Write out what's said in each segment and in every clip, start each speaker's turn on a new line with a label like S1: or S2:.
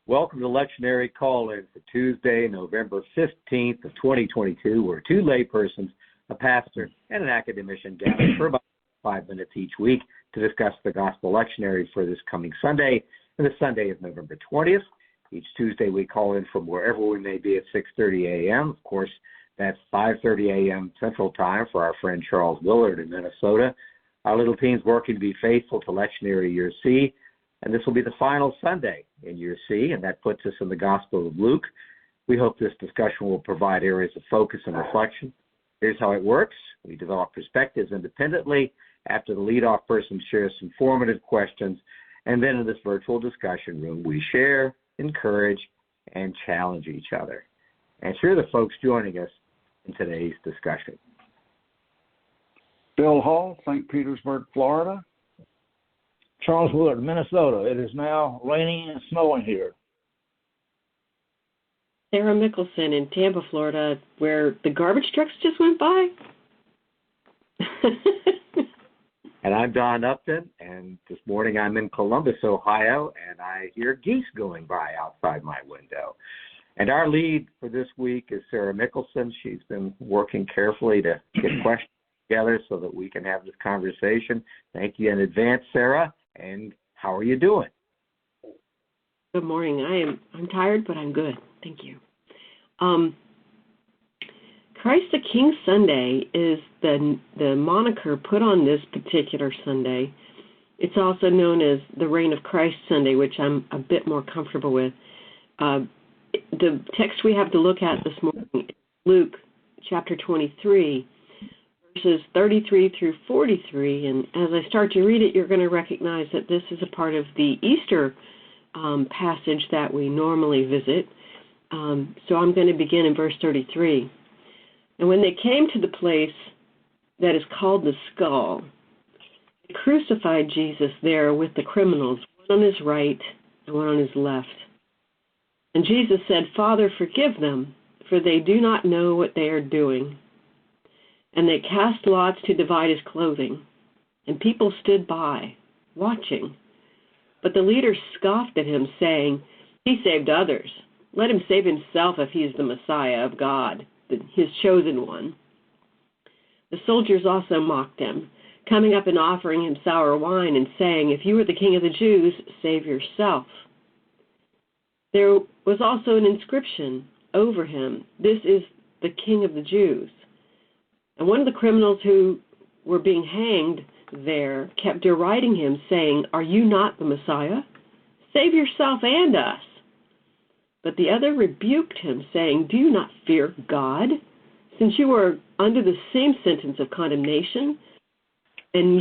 S1: Welcome to Lectionary Call-In for Tuesday, November 15th of 2022, where two laypersons, a pastor, and an academician gather for about 5 minutes each week to discuss the Gospel Lectionary for this coming Sunday, and the Sunday is November 20th. Each Tuesday we call in from wherever we may be at 6:30 a.m. Of course, that's 5:30 a.m. Central Time for our friend Charles Willard in Minnesota. Our little team's working to be faithful to Lectionary Year C, and this will be the final Sunday in Year C, and that puts us in the Gospel of Luke. We hope this discussion will provide areas of focus and reflection. Here's how it works. We develop perspectives independently after the leadoff person shares some formative questions, and then in this virtual discussion room, we share, encourage, and challenge each other. And here are the folks joining us in today's discussion.
S2: Bill Hall, St. Petersburg, Florida.
S3: Charles Willard, Minnesota. It is now raining and snowing here.
S4: Sarah Mickelson in Tampa, Florida, where the garbage trucks just went by.
S1: And I'm Don Upton, and this morning I'm in Columbus, Ohio, and I hear geese going by outside my window. And our lead for this week is Sarah Mickelson. She's been working carefully to get questions together so that we can have this conversation. Thank you in advance, Sarah. And how are you doing?
S4: Good morning. I'm tired, but I'm good. Thank you. Christ the King Sunday is the moniker put on this particular Sunday. It's also known as the Reign of Christ Sunday, which I'm a bit more comfortable with. The text we have to look at this morning is Luke chapter 23, verses 33 through 43. And as I start to read it, you're going to recognize that this is a part of the Easter passage that we normally visit. So I'm going to begin in verse 33. And when they came to the place that is called the Skull, they crucified Jesus there with the criminals, one on his right and one on his left. And Jesus said, "Father, forgive them, for they do not know what they are doing." And they cast lots to divide his clothing, and people stood by, watching. But the leaders scoffed at him, saying, "He saved others. Let him save himself if he is the Messiah of God, his chosen one." The soldiers also mocked him, coming up and offering him sour wine and saying, "If you are the king of the Jews, save yourself." There was also an inscription over him, "This is the King of the Jews." And one of the criminals who were being hanged there kept deriding him, saying, "Are you not the Messiah? Save yourself and us." But the other rebuked him, saying, "Do you not fear God, since you are under the same sentence of condemnation? And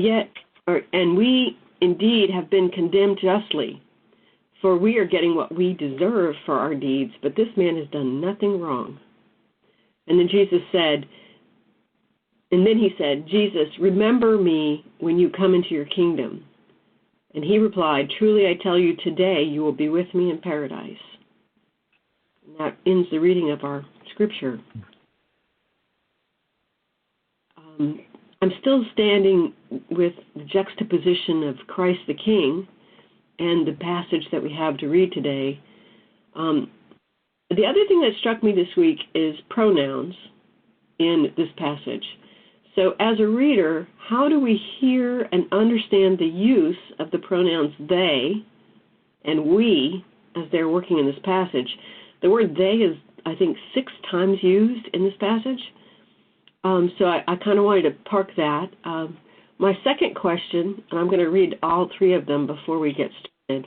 S4: we indeed have been condemned justly, for we are getting what we deserve for our deeds, but this man has done nothing wrong." And then he said, "Jesus, remember me when you come into your kingdom." And he replied, "Truly I tell you, today you will be with me in paradise." And that ends the reading of our scripture. I'm still standing with the juxtaposition of Christ the King and the passage that we have to read today. The other thing that struck me this week is pronouns in this passage. So as a reader, how do we hear and understand the use of the pronouns they and we as they're working in this passage? The word they is, I think, 6 times used in this passage. So I kind of wanted to park that. My second question, and I'm going to read all 3 of them before we get started.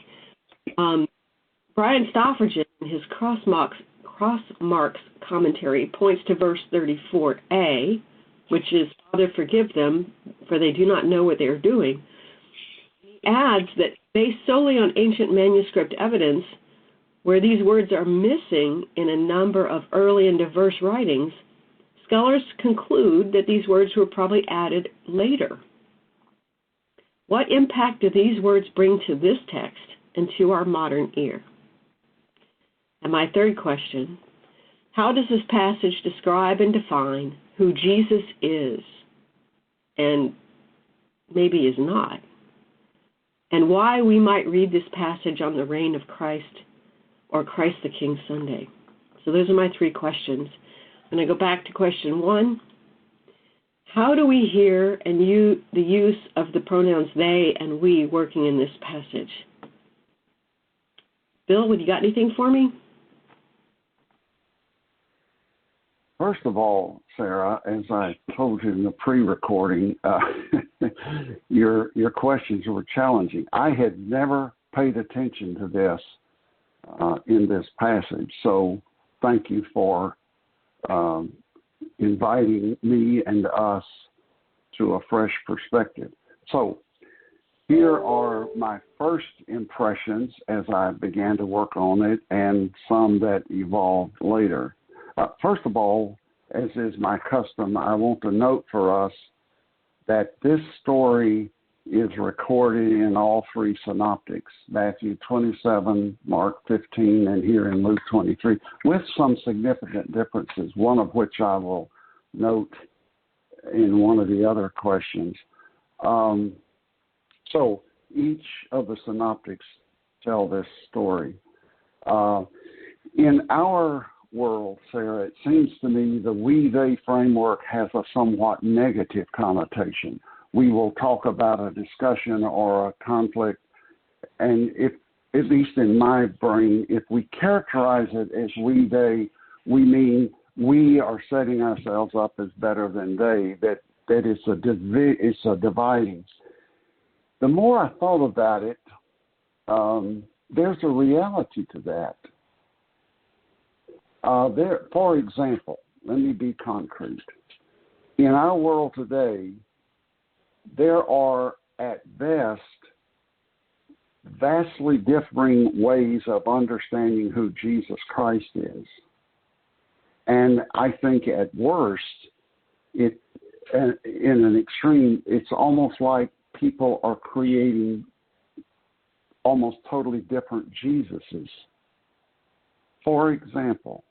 S4: Brian Stoffergen, in his Crossmarks commentary, points to verse 34a, which is, "Father, forgive them, for they do not know what they are doing." He adds that based solely on ancient manuscript evidence, where these words are missing in a number of early and diverse writings, scholars conclude that these words were probably added later. What impact do these words bring to this text and to our modern ear? And my third question, how does this passage describe and define who Jesus is and maybe is not, and why we might read this passage on the reign of Christ or Christ the King Sunday? So those are my three questions. I'm going to go back to question one. How do we hear the use of the pronouns they and we working in this passage? Bill, have you got anything for me?
S2: First of all, Sarah, as I told you in the pre-recording, your questions were challenging. I had never paid attention to this in this passage, so thank you for inviting me and us to a fresh perspective. So here are my first impressions as I began to work on it and some that evolved later. First of all, as is my custom, I want to note for us that this story is recorded in all three synoptics, Matthew 27, Mark 15, and here in Luke 23, with some significant differences, one of which I will note in one of the other questions. So each of the synoptics tell this story. In our world, Sarah, it seems to me the we-they framework has a somewhat negative connotation. We will talk about a discussion or a conflict, and if, at least in my brain, if we characterize it as we-they, we mean we are setting ourselves up as better than they, that it's a dividing. The more I thought about it, there's a reality to that. For example, let me be concrete. In our world today, there are at best vastly differing ways of understanding who Jesus Christ is. And I think at worst, in an extreme, it's almost like people are creating almost totally different Jesuses. For example,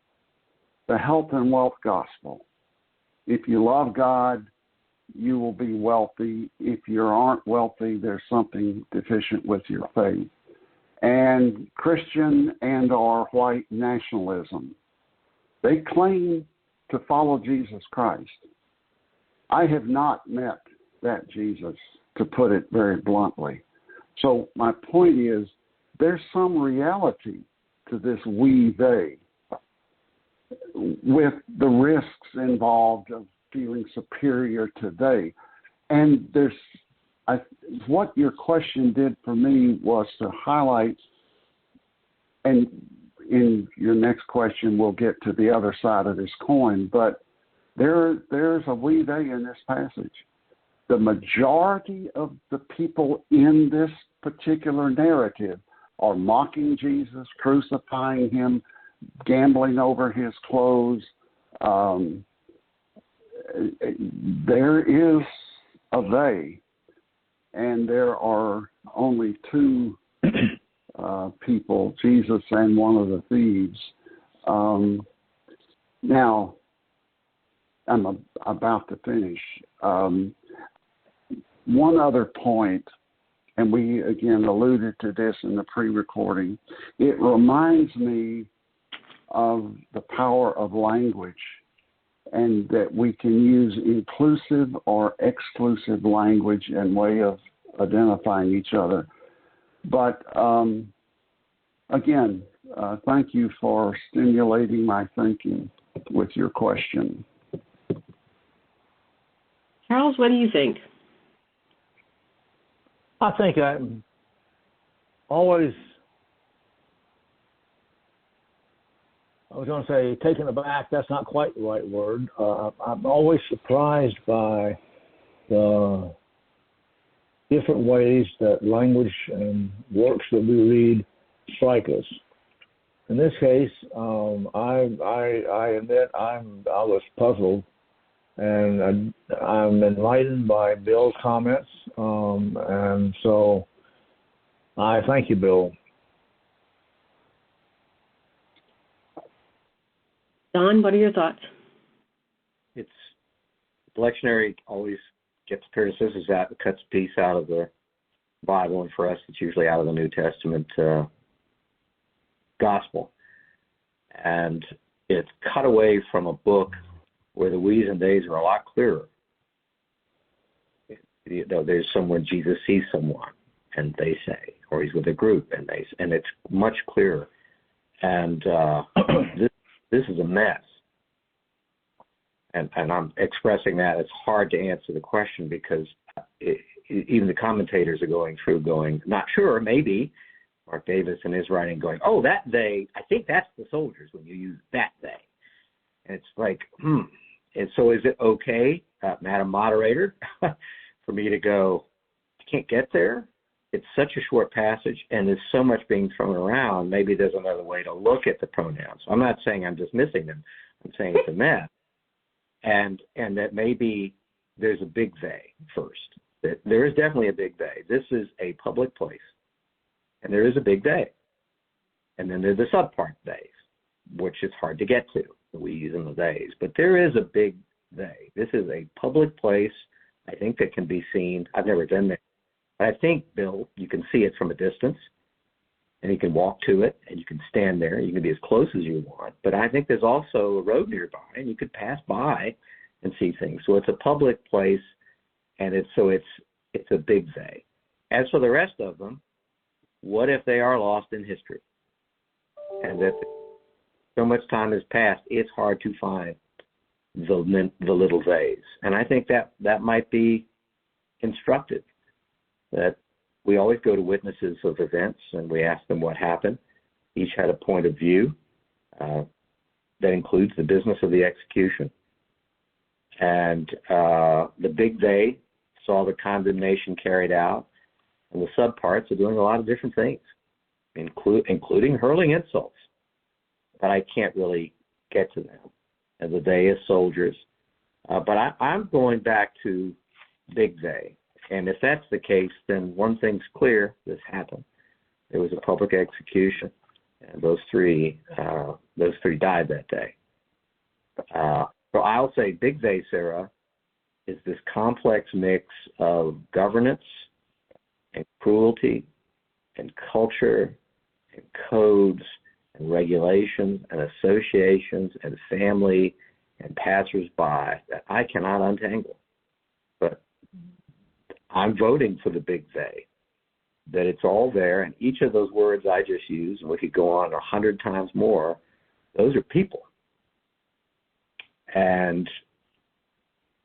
S2: the health and wealth gospel. If you love God, you will be wealthy. If you aren't wealthy, there's something deficient with your faith. And Christian and or white nationalism. They claim to follow Jesus Christ. I have not met that Jesus, to put it very bluntly. So my point is, there's some reality to this we-they, with the risks involved of feeling superior to they. And what your question did for me was to highlight, and in your next question we'll get to the other side of this coin, but there's a we-they in this passage. The majority of the people in this particular narrative are mocking Jesus, crucifying him, gambling over his clothes. There is a they, and there are only two people, Jesus and one of the thieves. Now, I'm about to finish. One other point, and we again alluded to this in the pre-recording, it reminds me of the power of language, and that we can use inclusive or exclusive language and way of identifying each other. But again, thank you for stimulating my thinking with your question.
S4: Charles, what do you think?
S3: I think I'm always, I was going to say taken aback, that's not quite the right word. I'm always surprised by the different ways that language and works that we read strike us. In this case, I admit I was puzzled, and I'm enlightened by Bill's comments, and so I thank you, Bill.
S4: Don, what are your thoughts?
S1: It's lectionary always gets criticisms that cuts a piece out of the Bible, and for us, it's usually out of the New Testament. gospel. And it's cut away from a book where the we's and they's are a lot clearer. You know, there's someone, Jesus sees someone, and they say, or he's with a group, and it's much clearer. And this is a mess. And I'm expressing that. It's hard to answer the question because even the commentators are going, not sure, maybe. Mark Davis in his writing going, oh, that they, I think that's the soldiers when you use that they. And it's like, And so is it okay, Madam Moderator, for me to go, I can't get there? It's such a short passage, and there's so much being thrown around. Maybe there's another way to look at the pronouns. I'm not saying I'm dismissing them. I'm saying it's a mess. And that maybe there's a big they first. There is definitely a big they. This is a public place, and there is a big they. And then there's the subpart theys, which is hard to get to, the we's and the theys. But there is a big they. This is a public place, I think, that can be seen. I've never been there. But I think, Bill, you can see it from a distance, and you can walk to it, and you can stand there. You can be as close as you want. But I think there's also a road nearby, and you could pass by and see things. So it's a public place, and it's a big they. As for the rest of them, what if they are lost in history? And that so much time has passed, it's hard to find the little theys. And I think that might be instructive, that we always go to witnesses of events and we ask them what happened. Each had a point of view that includes the business of the execution. And the big they saw the condemnation carried out, and the subparts are doing a lot of different things, including hurling insults. But I can't really get to them. And the they is soldiers. But I'm going back to big they. And if that's the case, then one thing's clear: this happened. There was a public execution, and those three died that day. So I'll say big they, Sarah, is this complex mix of governance and cruelty and culture and codes and regulations and associations and family and passersby that I cannot untangle. But I'm voting for the big they, that it's all there, and each of those words I just used, and we could go on 100 times more, those are people. And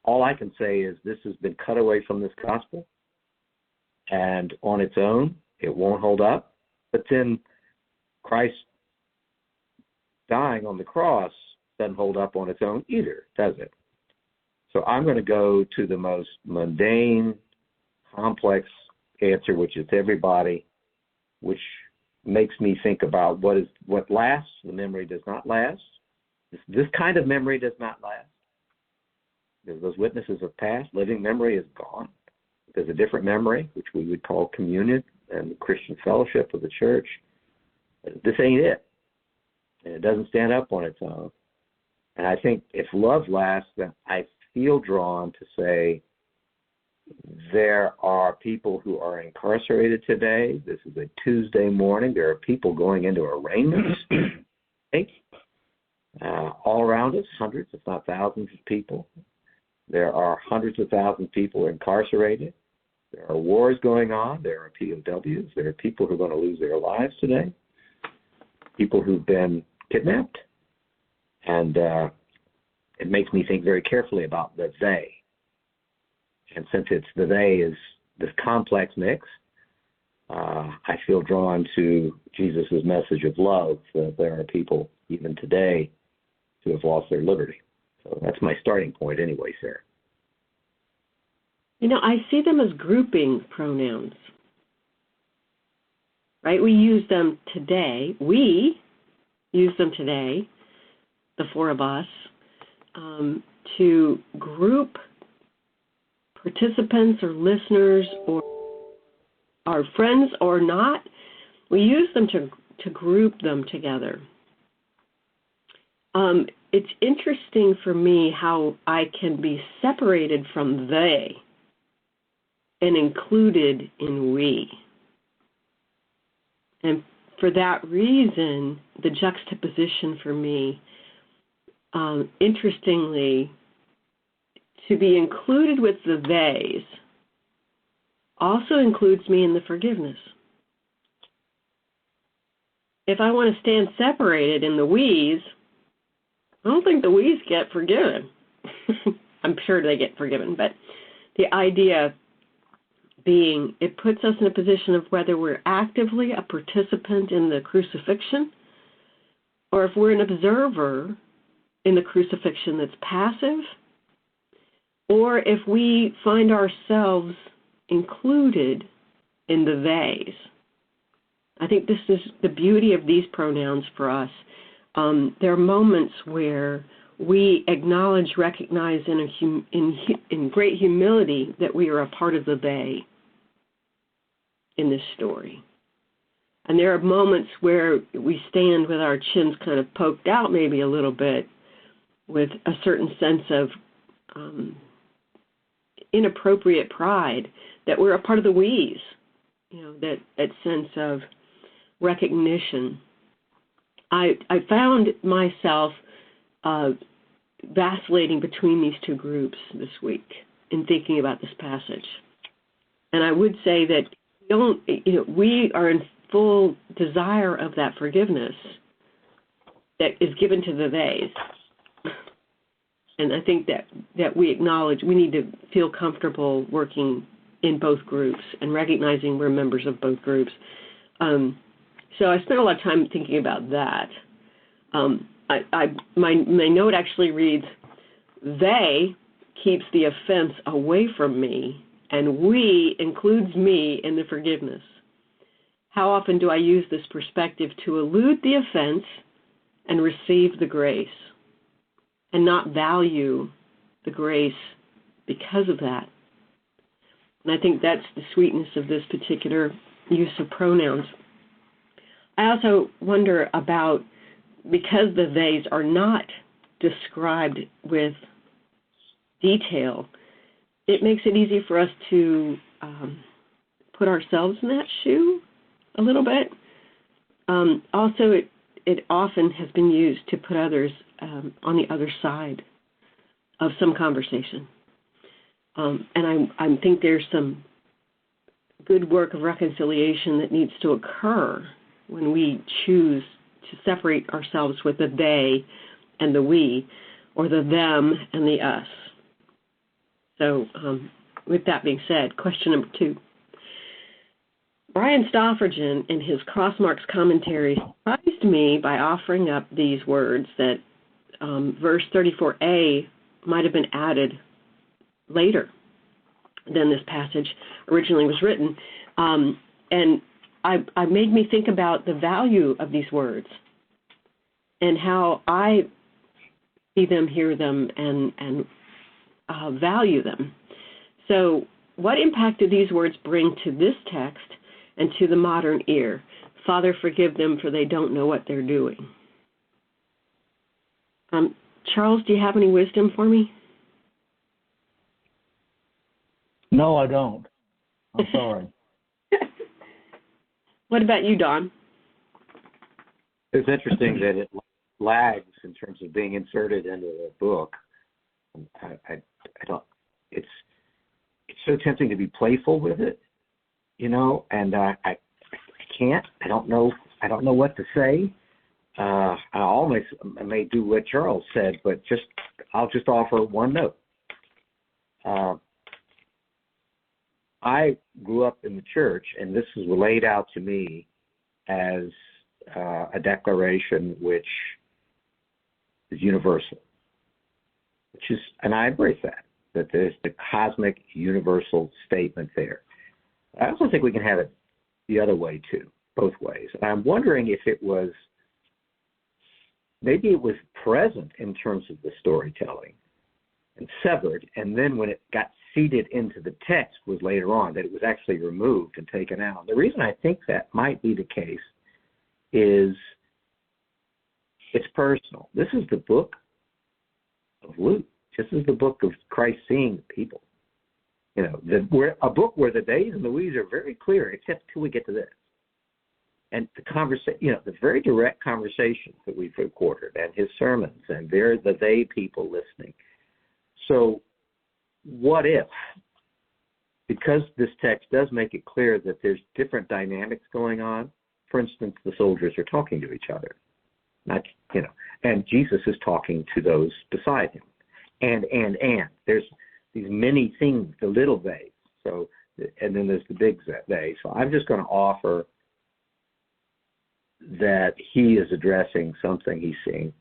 S1: all I can say is this has been cut away from this gospel, and on its own, it won't hold up. But then Christ dying on the cross doesn't hold up on its own either, does it? So I'm going to go to the most mundane, complex answer, which is everybody, which makes me think about what lasts. The memory does not last. This kind of memory does not last. Those witnesses of past, living memory is gone. There's a different memory, which we would call communion and the Christian fellowship of the church. This ain't it. And it doesn't stand up on its own. And I think if love lasts, then I feel drawn to say there are people who are incarcerated today. This is a Tuesday morning. There are people going into arraignments all around us, hundreds, if not thousands of people. There are hundreds of thousands of people incarcerated. There are wars going on. There are POWs. There are people who are going to lose their lives today, people who've been kidnapped. And it makes me think very carefully about the they. And since it's the they is this complex mix, I feel drawn to Jesus' message of love, that there are people even today who have lost their liberty. So that's my starting point anyway, Sarah.
S4: You know, I see them as grouping pronouns, right? We use them today. We use them today, the four of us, to group participants or listeners or our friends or not. We use them to group them together. It's interesting for me how I can be separated from they and included in we. And for that reason, the juxtaposition for me, interestingly, to be included with the theys also includes me in the forgiveness. If I want to stand separated in the we's, I don't think the we's get forgiven. I'm sure they get forgiven, but the idea being it puts us in a position of whether we're actively a participant in the crucifixion or if we're an observer in the crucifixion that's passive, or if we find ourselves included in the theys. I think this is the beauty of these pronouns for us. There are moments where we acknowledge, recognize in great humility that we are a part of the they in this story. And there are moments where we stand with our chins kind of poked out maybe a little bit with a certain sense of inappropriate pride that we're a part of the we's, that sense of recognition. I found myself vacillating between these two groups this week in thinking about this passage. And I would say that we are in full desire of that forgiveness that is given to the theys. And I think that we acknowledge we need to feel comfortable working in both groups and recognizing we're members of both groups. So I spent a lot of time thinking about that. My note actually reads, they keeps the offense away from me, and we includes me in the forgiveness. How often do I use this perspective to elude the offense and receive the grace, and not value the grace because of that? And I think that's the sweetness of this particular use of pronouns. I also wonder about, because the theys are not described with detail, it makes it easy for us to put ourselves in that shoe a little bit. Also, it often has been used to put others on the other side of some conversation. And I think there's some good work of reconciliation that needs to occur when we choose to separate ourselves with the they and the we, or the them and the us. So with that being said, question number 2. Brian Stoffergen, in his Crossmarks commentary, surprised me by offering up these words that verse 34a might have been added later than this passage originally was written. And I made me think about the value of these words and how I see them, hear them, and value them. So what impact do these words bring to this text and to the modern ear? Father, forgive them, for they don't know what they're doing. Charles, do you have any wisdom for me?
S3: No, I don't. I'm sorry.
S4: What about you, Don?
S1: It's interesting that it lags in terms of being inserted into the book. I don't. It's so tempting to be playful with it, and I can't. I don't know what to say. I may do what Charles said, but I'll just offer one note. I grew up in the church, and this was laid out to me as a declaration which is universal, and I embrace that there's the cosmic universal statement there. I also think we can have it the other way too, both ways. And I'm wondering if maybe it was present in terms of the storytelling and severed, and then when it got seeded into the text was later on, that it was actually removed and taken out. The reason I think that might be the case is it's personal. This is the book of Luke. This is the book of Christ seeing people. A book where the days and the we's are very clear, except till we get to this. and the conversation, the very direct conversations that we've recorded and his sermons, and they're the they people listening. So what if, because this text does make it clear that there's different dynamics going on, for instance, the soldiers are talking to each other, and Jesus is talking to those beside him. And there's these many things, the little they. So, and then there's the big they. So I'm just going to offer that he is addressing something he's seeing.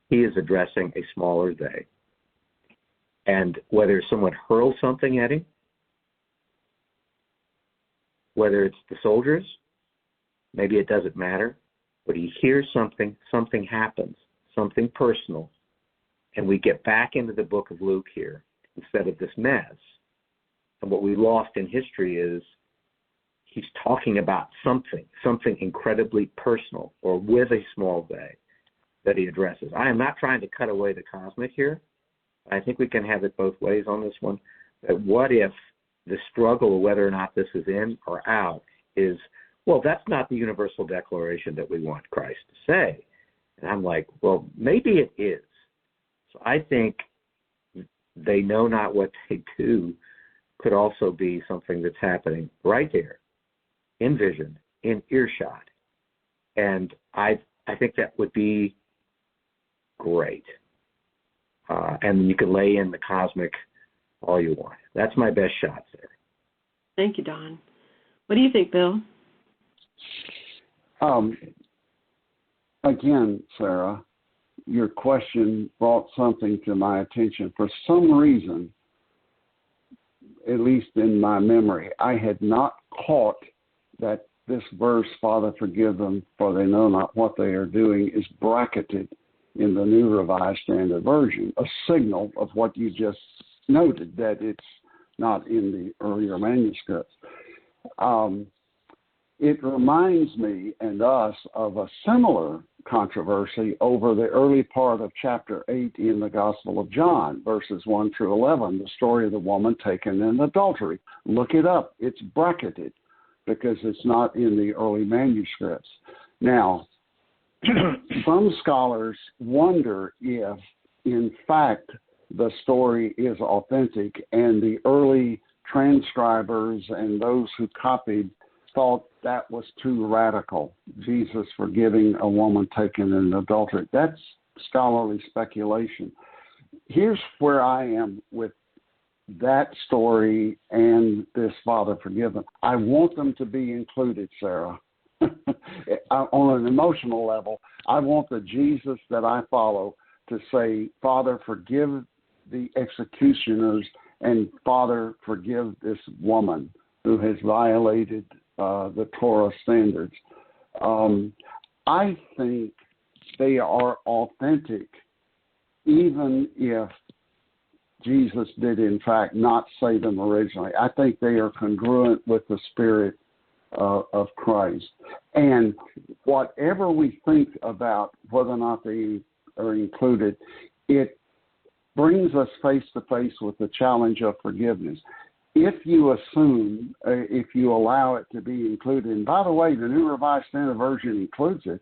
S1: He is addressing a smaller they. And whether someone hurls something at him, whether it's the soldiers, maybe it doesn't matter, but he hears something happens, something personal, and we get back into the book of Luke here instead of this mess. And what we lost in history is he's talking about something incredibly personal, or with a small they, that he addresses. I am not trying to cut away the cosmic here. I think we can have it both ways on this one. But what if the struggle of whether or not this is in or out is, well, that's not the universal declaration that we want Christ to say. And I'm like, well, maybe it is. So I think they know not what they do could also be something that's happening right there, in vision, in earshot. And I think that would be great. And you can lay in the cosmic all you want. That's my best shot there.
S4: Thank you, Don. What do you think, Bill?
S2: Again, Sarah, your question brought something to my attention. For some reason, at least in my memory, I had not caught that this verse, Father, forgive them, for they know not what they are doing, is bracketed in the New Revised Standard Version, a signal of what you just noted, that it's not in the earlier manuscripts. It reminds me and us of a similar controversy over the early part of chapter 8 in the Gospel of John, verses 1 through 11, the story of the woman taken in adultery. Look it up. It's bracketed because it's not in the early manuscripts. Now, some scholars wonder if, in fact, the story is authentic and the early transcribers and those who copied thought that was too radical, Jesus forgiving a woman taken in adultery. That's scholarly speculation. Here's where I am with that story and this Father forgive them. I want them to be included, Sarah. On an emotional level, I want the Jesus that I follow to say, Father, forgive the executioners, and Father, forgive this woman who has violated the Torah standards. I think they are authentic, even if Jesus did, in fact, not say them originally. I think they are congruent with the Spirit of Christ. And whatever we think about whether or not they are included, it brings us face to face with the challenge of forgiveness. If you assume, if you allow it to be included, and by the way, the New Revised Standard Version includes it,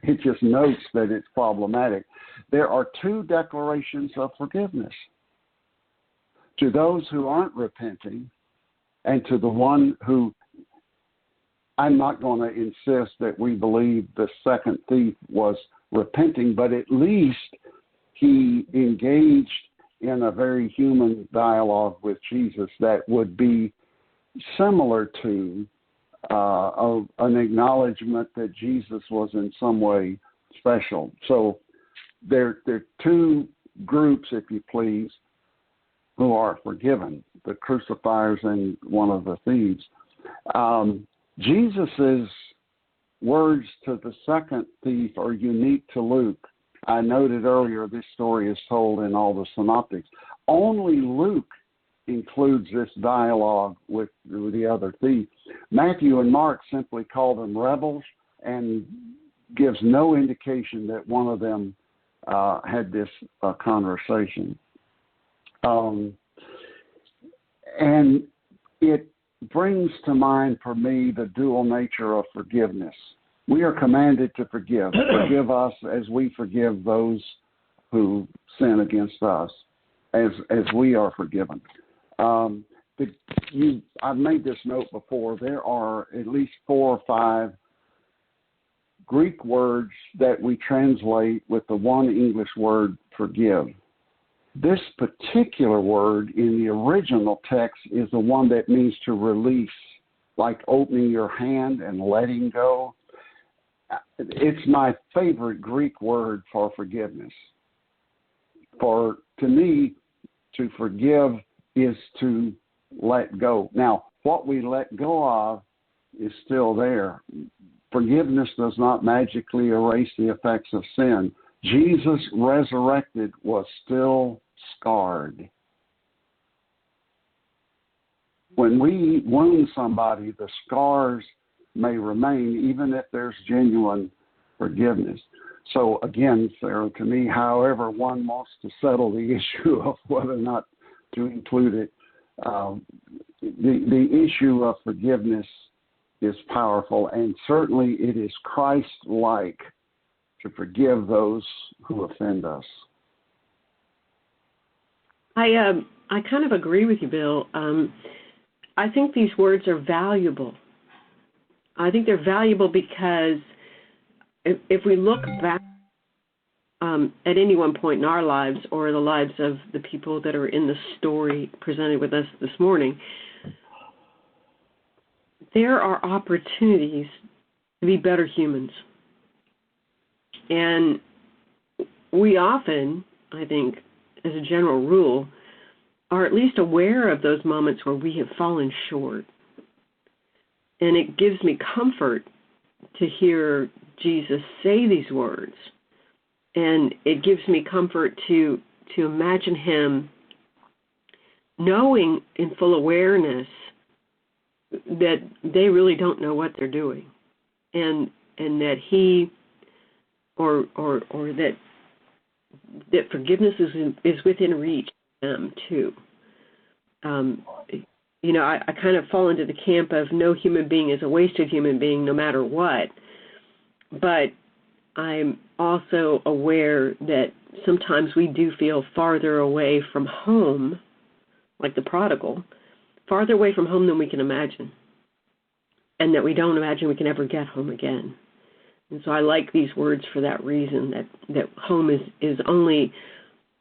S2: it just notes that it's problematic. There are two declarations of forgiveness. To those who aren't repenting, and to the one who, I'm not going to insist that we believe the second thief was repenting, but at least he engaged in a very human dialogue with Jesus that would be similar to an acknowledgement that Jesus was in some way special. So there are two groups, if you please, who are forgiven, the crucifiers and one of the thieves. Jesus' words to the second thief are unique to Luke. I noted earlier this story is told in all the synoptics. Only Luke includes this dialogue with the other thief. Matthew and Mark simply call them rebels and gives no indication that one of them had this conversation. And it brings to mind for me the dual nature of forgiveness. We are commanded to forgive. Forgive us as we forgive those who sin against us, as we are forgiven. I've made this note before. There are at least 4 or 5 Greek words that we translate with the one English word forgive. This particular word in the original text is the one that means to release, like opening your hand and letting go. It's my favorite Greek word for forgiveness. To me, to forgive is to let go. Now, what we let go of is still there. Forgiveness does not magically erase the effects of sin. Jesus resurrected was still scarred. When we wound somebody, the scars may remain even if there's genuine forgiveness. So again, Sarah, to me, however one wants to settle the issue of whether or not to include it, the issue of forgiveness is powerful, and certainly it is Christ-like to forgive those who offend us.
S4: I kind of agree with you, Bill. I think these words are valuable. I think they're valuable because if we look back at any one point in our lives or the lives of the people that are in the story presented with us this morning, there are opportunities to be better humans. And we often, I think, as a general rule, are at least aware of those moments where we have fallen short. And it gives me comfort to hear Jesus say these words. And it gives me comfort to imagine him knowing in full awareness that they really don't know what they're doing. And that he or that forgiveness is within reach of them too. I kind of fall into the camp of no human being is a wasted human being no matter what. But I'm also aware that sometimes we do feel farther away from home, like the prodigal, farther away from home than we can imagine, and that we don't imagine we can ever get home again. And so I like these words for that reason, that home is only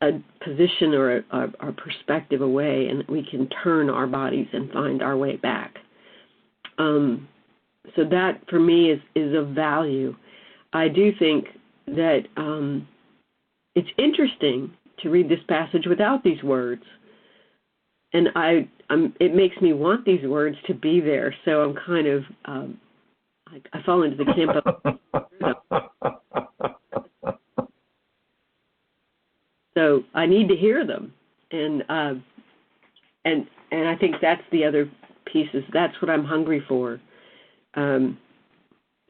S4: a position or a perspective away, and we can turn our bodies and find our way back. So that, for me, is of value. I do think that it's interesting to read this passage without these words, and it makes me want these words to be there. So I'm kind of I fall into the camp of so I need to hear them, and I think that's the other pieces. That's what I'm hungry for.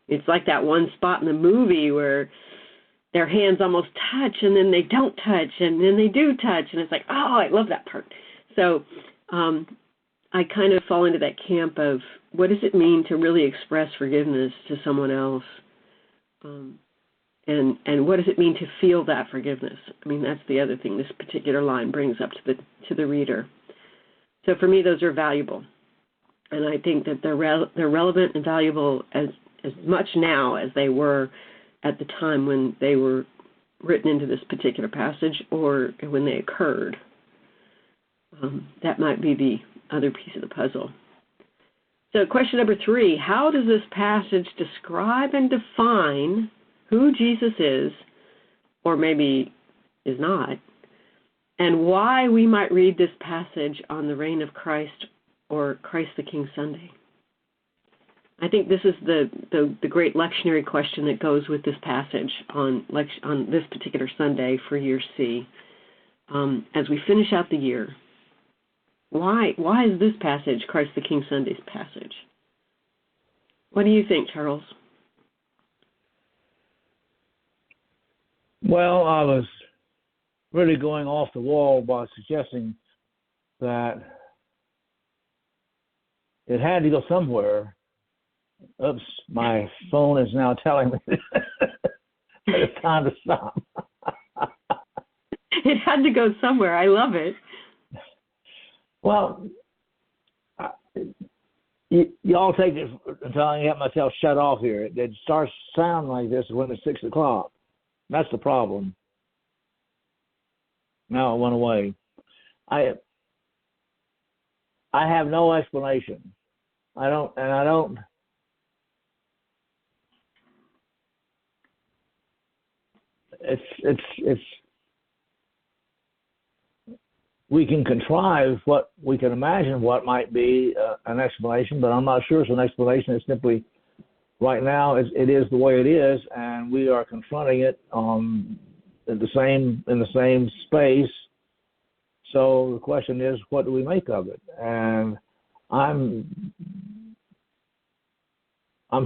S4: It's like that one spot in the movie where their hands almost touch, and then they don't touch, and then they do touch, and it's like, oh, I love that part. So I kind of fall into that camp of what does it mean to really express forgiveness to someone else, and what does it mean to feel that forgiveness? I mean, that's the other thing this particular line brings up to the reader. So for me, those are valuable, and I think that they're relevant and valuable as much now as they were at the time when they were written into this particular passage or when they occurred. That might be the other piece of the puzzle. So question number 3, how does this passage describe and define who Jesus is, or maybe is not, and why we might read this passage on the reign of Christ or Christ the King Sunday? I think this is the great lectionary question that goes with this passage on this particular Sunday for year C. As we finish out the year, why is this passage Christ the King Sunday's passage? What do you think, Charles?
S3: Well, I was really going off the wall by suggesting that it had to go somewhere. Oops, my phone is now telling me that it's time to stop.
S4: It had to go somewhere. I love it.
S3: Well, y'all take it until I get myself shut off here. It starts sounding like this when it's 6 o'clock. That's the problem. Now it went away. I have no explanation. I don't. It's. We can contrive what we can imagine what might be an explanation, but I'm not sure it's an explanation. It's simply right now it is the way it is, and we are confronting it in the same space. So the question is, what do we make of it? And I'm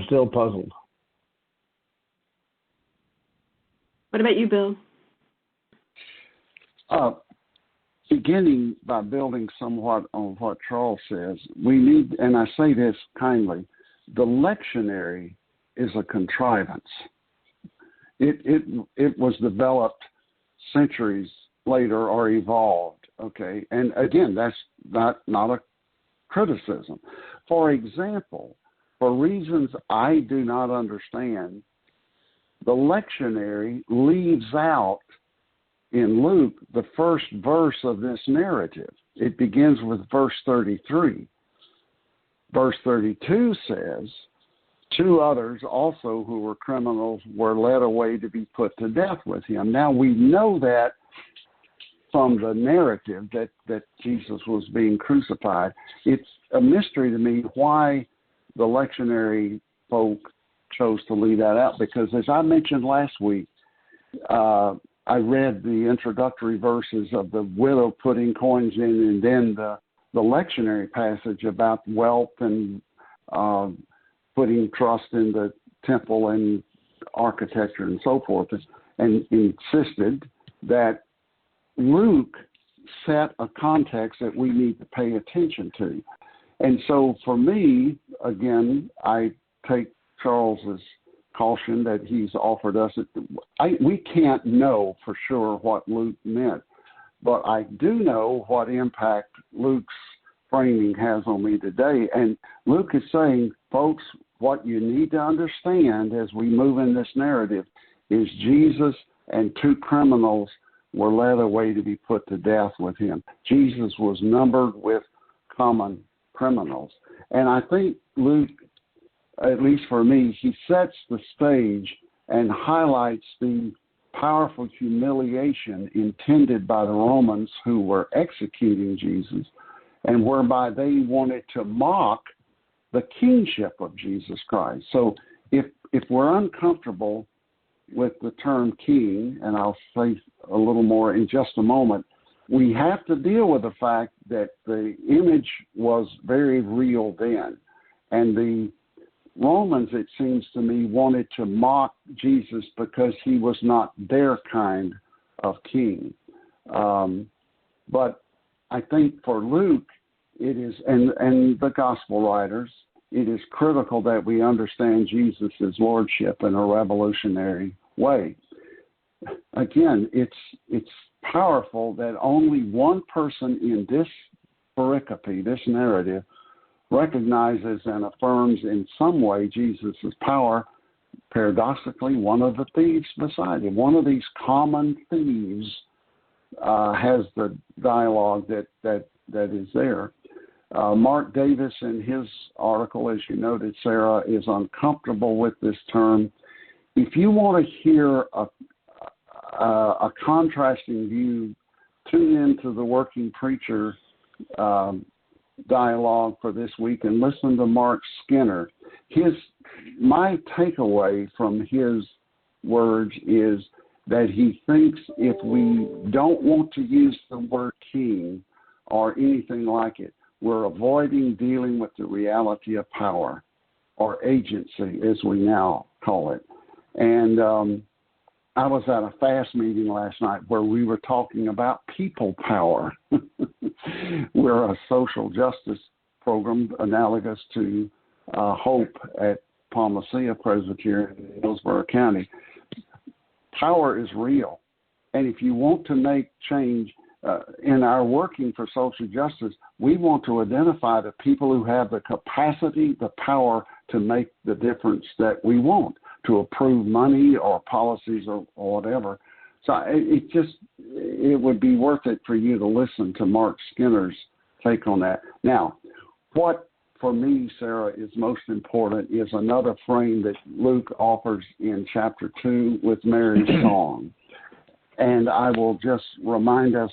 S3: still puzzled.
S4: What about you, Bill?
S2: Beginning by building somewhat on what Charles says, we need, and I say this kindly, the lectionary is a contrivance. It was developed centuries later or evolved, okay? And again, that's not a criticism. For example, for reasons I do not understand, the lectionary leaves out in Luke the first verse of this narrative. It begins with verse 33. Verse 32 says, 2 others also who were criminals were led away to be put to death with him. Now we know that from the narrative that Jesus was being crucified. It's a mystery to me why the lectionary folk chose to leave that out, because as I mentioned last week, I read the introductory verses of the widow putting coins in, and then the lectionary passage about wealth and putting trust in the temple and architecture and so forth, and insisted that Luke set a context that we need to pay attention to. And so for me, again, I take Charles's caution that he's offered us. We can't know for sure what Luke meant, but I do know what impact Luke's framing has on me today. And Luke is saying, folks, what you need to understand as we move in this narrative is Jesus and 2 criminals were led away to be put to death with him. Jesus was numbered with common criminals. And I think Luke, at least for me, he sets the stage and highlights the powerful humiliation intended by the Romans who were executing Jesus, and whereby they wanted to mock the kingship of Jesus Christ. So if we're uncomfortable with the term king, and I'll say a little more in just a moment, we have to deal with the fact that the image was very real then. And the Romans, it seems to me, wanted to mock Jesus because he was not their kind of king. But I think for Luke, it is, and the gospel writers, it is critical that we understand Jesus' lordship in a revolutionary way. Again, it's powerful that only one person in this pericope, this narrative, recognizes and affirms in some way Jesus' power. Paradoxically, one of the thieves beside him, one of these common thieves, has the dialogue that is there. Mark Davis, in his article, as you noted, Sarah, is uncomfortable with this term. If you want to hear a contrasting view, tune into the Working Preacher dialogue for this week and listen to Mark Skinner. My takeaway from his words is that he thinks if we don't want to use the word king or anything like it, we're avoiding dealing with the reality of power or agency, as we now call it. And I was at a FAST meeting last night where we were talking about people power. We're a social justice program analogous to Hope at Palmacia Presbyterian in Hillsborough County. Power is real. And if you want to make change in our working for social justice, we want to identify the people who have the capacity, the power to make the difference that we want, to approve money or policies or whatever. So it would be worth it for you to listen to Mark Skinner's take on that. Now, what for me, Sarah, is most important is another frame that Luke offers in chapter 2 with Mary's song. And I will just remind us